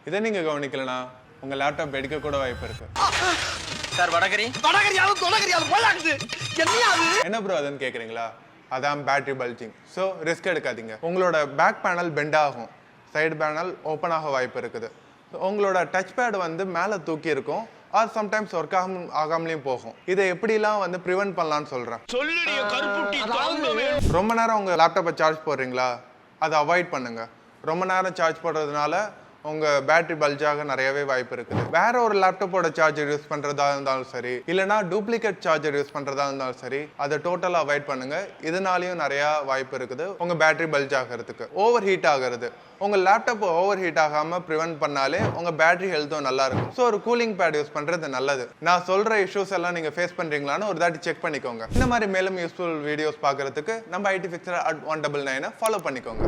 இதை நீங்க கவனிக்கலனா உங்க லேப்டாப் வெடிக்க கூட வாய்ப்பு இருக்கு. சார் வடகரி என்ன ப்ரோ அதுன்னு கேக்குறீங்களா? அதான் பேட்டரி பல்ஜிங். ஸோ ரிஸ்க் எடுக்காதீங்க. உங்களோட பேக் பேனல் பெண்ட் ஆகும், சைடு பேனல் ஓப்பன் ஆக வாய்ப்பு இருக்குது. உங்களோட டச் பேட் வந்து மேலே தூக்கி இருக்கும், ஆர் சம்டைம்ஸ் ஒர்க் ஆகாமலையும் போகும். இதை எப்படிலாம் வந்து ப்ரிவென்ட் பண்ணலாம்னு சொல்றேன். ரொம்ப நேரம் உங்க லேப்டாப்பை சார்ஜ் போடுறீங்களா, அதை அவாய்ட் பண்ணுங்க. ரொம்ப நேரம் சார்ஜ் போடுறதுனால உங்க பேட்டரி பல்ஜாக நிறையவே வாய்ப்பு இருக்குது. வேற ஒரு லேப்டாப்போட சார்ஜர் யூஸ் பண்றதா இருந்தாலும் சரி, இல்லைனா டூப்ளிகேட் சார்ஜர் யூஸ் பண்றதா இருந்தாலும் சரி, அதை டோட்டலா அவாய்ட் பண்ணுங்க. இதனாலையும் நிறைய வாய்ப்பு இருக்குது உங்க பேட்டரி பல்ஜ் ஆகிறதுக்கு. ஓவர் ஹீட் ஆகிறது, உங்க லேப்டாப் ஓவர் ஹீட் ஆகாம ப்ரிவென்ட் பண்ணாலே உங்க பேட்டரி ஹெல்த்தும் நல்லா இருக்கும். ஸோ ஒரு கூலிங் பேட் யூஸ் பண்றது நல்லது. நான் சொல்ற இஷ்யூஸ் எல்லாம் நீங்க ஃபேஸ் பண்றீங்களான்னு ஒரு தாட்டி செக் பண்ணிக்கோங்க. இந்த மாதிரி மேலும் யூஸ்ஃபுல் வீடியோஸ் பார்க்கறதுக்கு நம்ம IT Fixer @199 ஃபாலோ பண்ணிக்கோங்க.